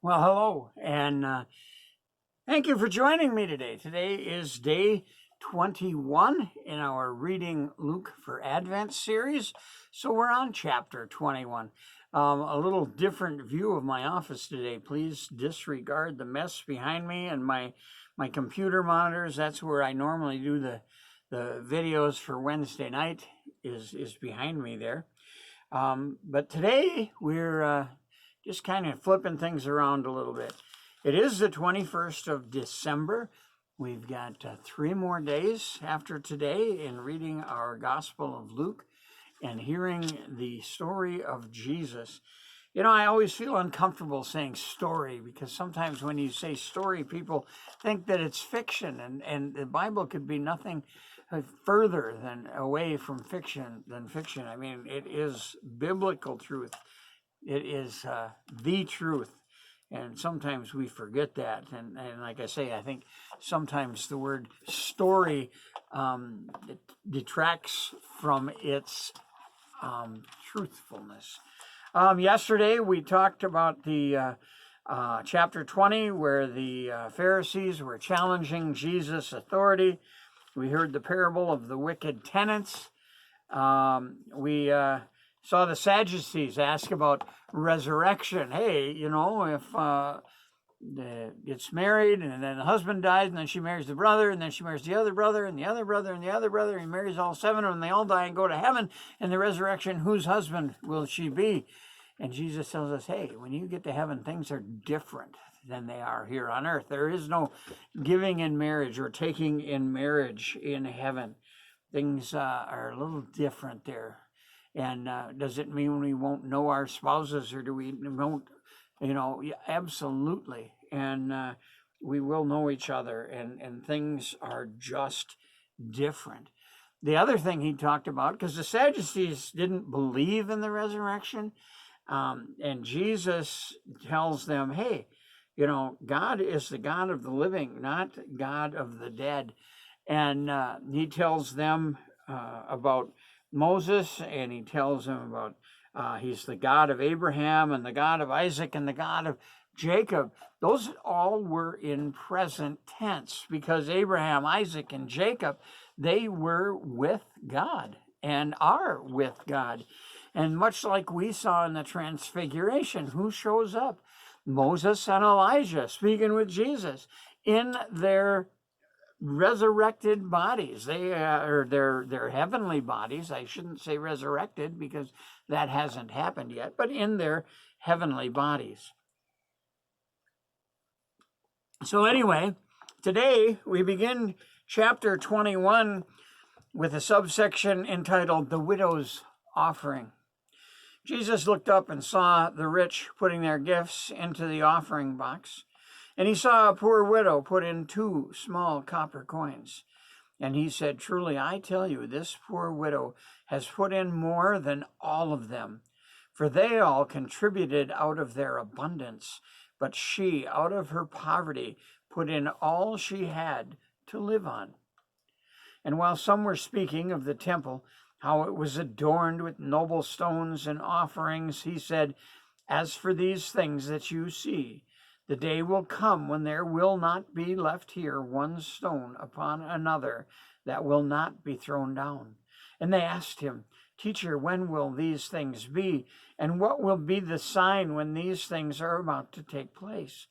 Well, hello, and thank you for joining me today. Today is day 21 in our Reading Luke for Advent series. So we're on chapter 21. A little different view of my office today. Please disregard the mess behind me and my computer monitors. That's where I normally do the videos for Wednesday night is behind me there. But today we're just kind of flipping things around a little bit. It is the 21st of December. We've got 3 more days after today in reading our Gospel of Luke and hearing the story of Jesus. You know, I always feel uncomfortable saying story because sometimes when you say story, people think that it's fiction, and the Bible could be nothing further than away from fiction than fiction. I mean, it is biblical truth. It is the truth. And sometimes we forget that. And like I say, I think sometimes the word story it detracts from its truthfulness. Yesterday, we talked about the chapter 20, where the Pharisees were challenging Jesus' authority. We heard the parable of the wicked tenants. We saw the Sadducees ask about resurrection. Hey, you know, if gets married and then the husband dies and then she marries the brother and then she marries the other brother and the other brother and the other brother, and he marries all 7 of them, they all die and go to heaven. In the resurrection, whose husband will she be? And Jesus tells us, hey, when you get to heaven, things are different than they are here on earth. There is no giving in marriage or taking in marriage in heaven. Things are a little different there. And does it mean we won't know our spouses, or do we won't, you know, absolutely. And we will know each other, and things are just different. The other thing he talked about, because the Sadducees didn't believe in the resurrection, and Jesus tells them, hey, you know, God is the God of the living, not God of the dead. And he tells them about Moses, and he tells them about he's the God of Abraham and the God of Isaac and the God of Jacob. Those all were in present tense because Abraham, Isaac, and Jacob, they were with God and are with God. And much like we saw in the Transfiguration, who shows up? Moses and Elijah speaking with Jesus in their resurrected bodies. They are their heavenly bodies. I shouldn't say resurrected because that hasn't happened yet, but in their heavenly bodies. So anyway, today we begin chapter 21 with a subsection entitled The Widow's Offering. Jesus looked up and saw the rich putting their gifts into the offering box. And he saw a poor widow put in 2 small copper coins. And he said, truly, I tell you, this poor widow has put in more than all of them. For they all contributed out of their abundance, but she, out of her poverty, put in all she had to live on. And while some were speaking of the temple, how it was adorned with noble stones and offerings, he said, as for these things that you see, the day will come when there will not be left here one stone upon another that will not be thrown down. And they asked him, Teacher, when will these things be? And what will be the sign when these things are about to take place?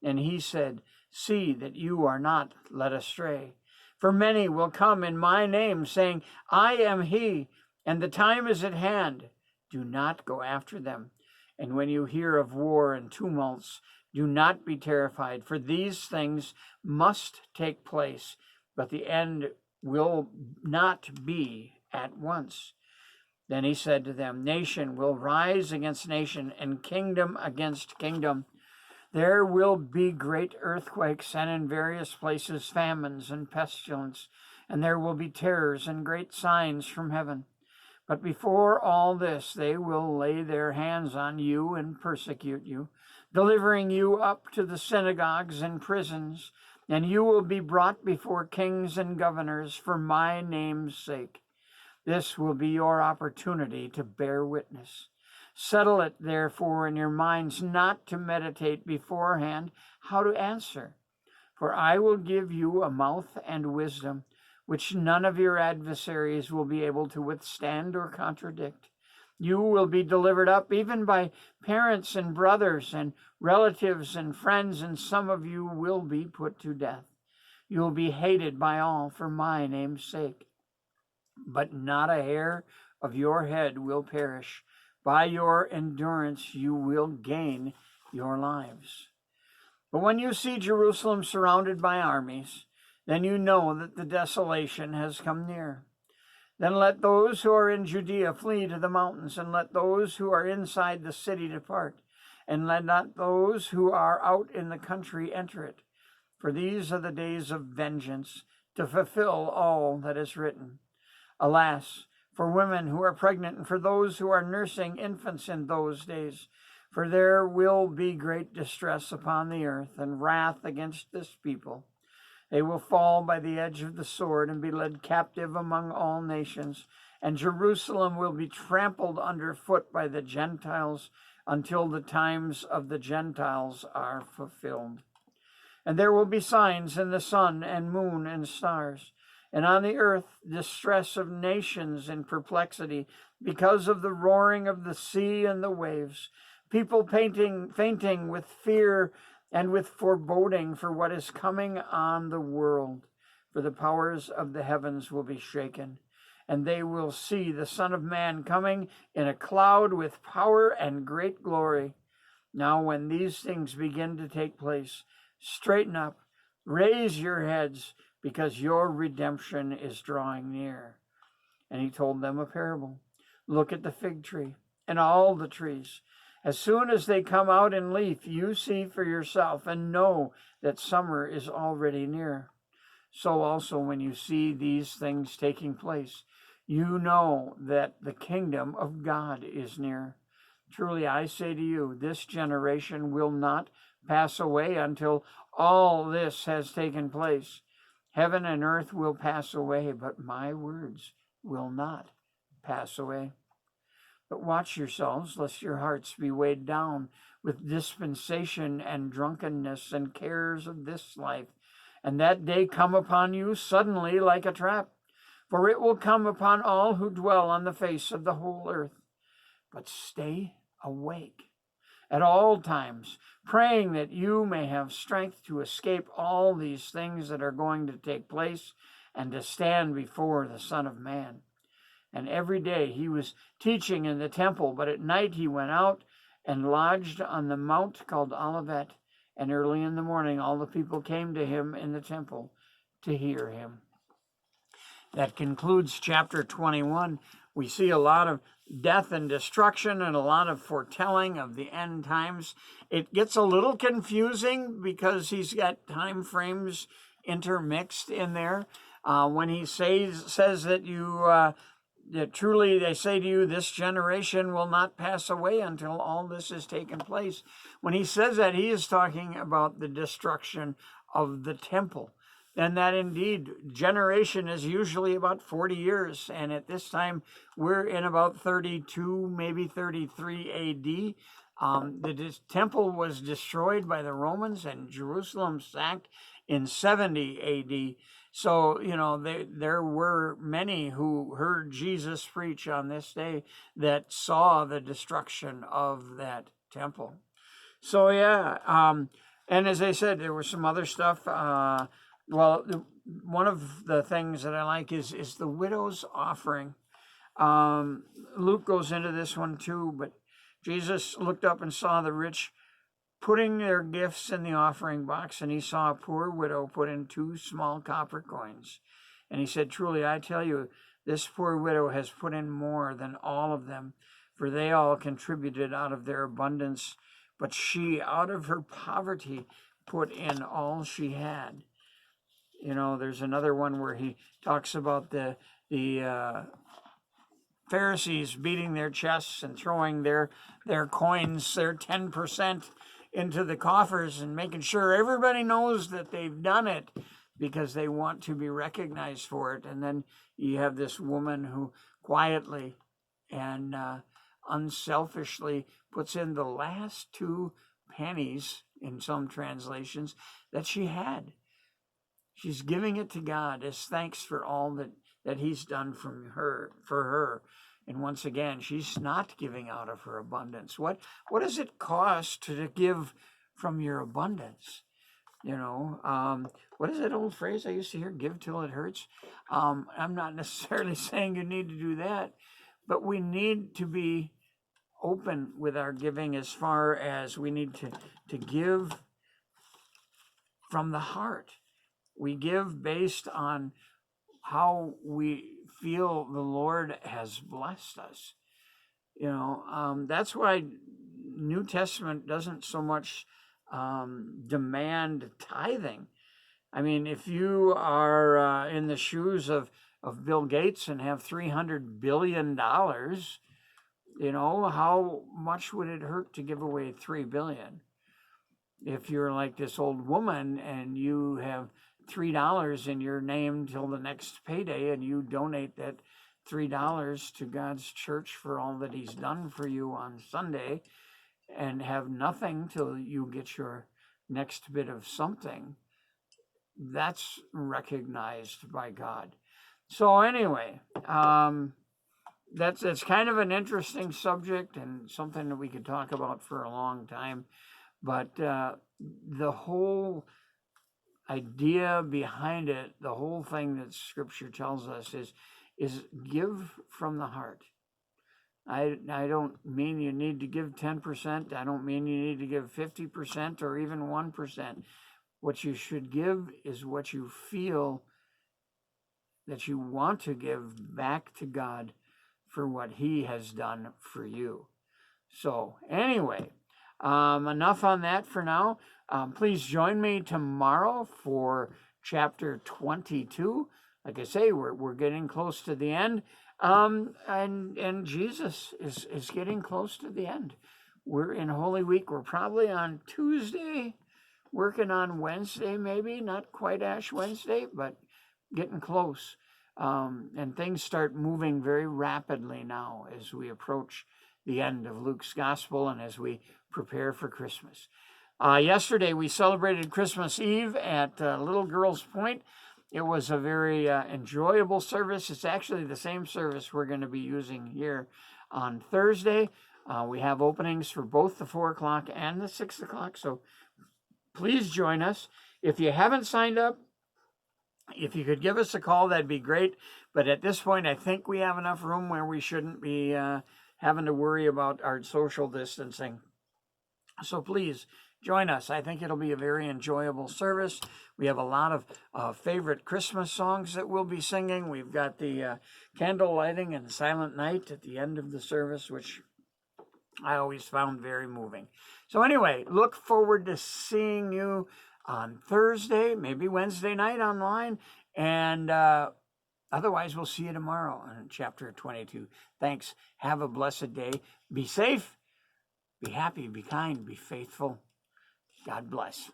And he said, See that you are not led astray. For many will come in my name, saying, I am he, and the time is at hand. Do not go after them. And when you hear of war and tumults, do not be terrified, for these things must take place, but the end will not be at once. Then he said to them, Nation will rise against nation, and kingdom against kingdom. There will be great earthquakes, and in various places famines and pestilence, and there will be terrors and great signs from heaven. But before all this, they will lay their hands on you and persecute you, delivering you up to the synagogues and prisons, and you will be brought before kings and governors for my name's sake. This will be your opportunity to bear witness. Settle it, therefore, in your minds not to meditate beforehand how to answer. For I will give you a mouth and wisdom, which none of your adversaries will be able to withstand or contradict. You will be delivered up even by parents and brothers and relatives and friends, and some of you will be put to death. You will be hated by all for my name's sake. But not a hair of your head will perish. By your endurance you will gain your lives. But when you see Jerusalem surrounded by armies, then you know that the desolation has come near. Then let those who are in Judea flee to the mountains, and let those who are inside the city depart, and let not those who are out in the country enter it. For these are the days of vengeance, to fulfill all that is written. Alas, for women who are pregnant, and for those who are nursing infants in those days, for there will be great distress upon the earth, and wrath against this people. They will fall by the edge of the sword, and be led captive among all nations, and Jerusalem will be trampled underfoot by the Gentiles, until the times of the Gentiles are fulfilled. And there will be signs in the sun and moon and stars, and on the earth distress of nations in perplexity, because of the roaring of the sea and the waves, people fainting with fear and with foreboding for what is coming on the world. For the powers of the heavens will be shaken, and they will see the Son of Man coming in a cloud with power and great glory. Now when these things begin to take place, straighten up, raise your heads, because your redemption is drawing near. And he told them a parable. Look at the fig tree and all the trees. As soon as they come out in leaf, you see for yourself and know that summer is already near. So also when you see these things taking place, you know that the kingdom of God is near. Truly I say to you, this generation will not pass away until all this has taken place. Heaven and earth will pass away, but my words will not pass away. But watch yourselves, lest your hearts be weighed down with dispensation and drunkenness and cares of this life, and that day come upon you suddenly like a trap. For it will come upon all who dwell on the face of the whole earth. But stay awake at all times, praying that you may have strength to escape all these things that are going to take place, and to stand before the Son of Man. And every day he was teaching in the temple, but at night he went out and lodged on the mount called Olivet, and early in the morning all the people came to him in the temple to hear him. That concludes chapter 21. We see a lot of death and destruction and a lot of foretelling of the end times. It gets a little confusing because he's got time frames intermixed in there. When he says that that truly they say to you, this generation will not pass away until all this has taken place. When he says that, he is talking about the destruction of the temple. And that indeed, generation is usually about 40 years. And at this time, we're in about 32, maybe 33 AD. The temple was destroyed by the Romans and Jerusalem sacked in 70 AD. So, there were many who heard Jesus preach on this day that saw the destruction of that temple. So, and as I said, there was some other stuff. One of the things that I like is the widow's offering. Luke goes into this one too, but Jesus looked up and saw the rich putting their gifts in the offering box, and he saw a poor widow put in 2 small copper coins. And he said, truly, I tell you, this poor widow has put in more than all of them, for they all contributed out of their abundance, but she, out of her poverty, put in all she had. There's another one where he talks about the Pharisees beating their chests and throwing their coins, their 10%, into the coffers and making sure everybody knows that they've done it because they want to be recognized for it. And then you have this woman who quietly and unselfishly puts in the last 2 pennies, in some translations, that she had. She's giving it to God as thanks for all that he's done for her. And once again, she's not giving out of her abundance. What does it cost to give from your abundance? What is that old phrase I used to hear? Give till it hurts. I'm not necessarily saying you need to do that, but we need to be open with our giving, as far as we need to give from the heart. We give based on how we feel the Lord has blessed us. That's why New Testament doesn't so much demand tithing. I mean, if you are in the shoes of Bill Gates and have $300 billion, how much would it hurt to give away $3 billion? If you're like this old woman and you have $3 in your name till the next payday, and you donate that $3 to God's church for all that he's done for you on Sunday, and have nothing till you get your next bit of something, that's recognized by God. So anyway, that's kind of an interesting subject, and something that we could talk about for a long time. But the whole idea behind it, the whole thing that Scripture tells us is give from the heart. I don't mean you need to give 10%. I don't mean you need to give 50% or even 1%. What you should give is what you feel that you want to give back to God for what he has done for you. So anyway, enough on that for now. Please join me tomorrow for chapter 22. Like I say, we're getting close to the end. And Jesus is getting close to the end. We're in Holy Week. We're probably on Tuesday, working on Wednesday, maybe not quite Ash Wednesday, but getting close. And things start moving very rapidly now as we approach the end of Luke's Gospel and as we prepare for Christmas. Yesterday we celebrated Christmas Eve at Little Girls Point. It was a very enjoyable service. It's actually the same service we're going to be using here on Thursday. We have openings for both the 4 o'clock and the 6 o'clock, so please join us. If you haven't signed up, if you could give us a call, that'd be great. But at this point, I think we have enough room where we shouldn't be having to worry about our social distancing. So please join us. I think it'll be a very enjoyable service. We have a lot of favorite Christmas songs that we'll be singing. We've got the candle lighting and Silent Night at the end of the service, which I always found very moving. So anyway, look forward to seeing you on Thursday, maybe Wednesday night online, and otherwise we'll see you tomorrow on chapter 22. Thanks. Have a blessed day. Be safe, be happy, be kind, be faithful. God bless.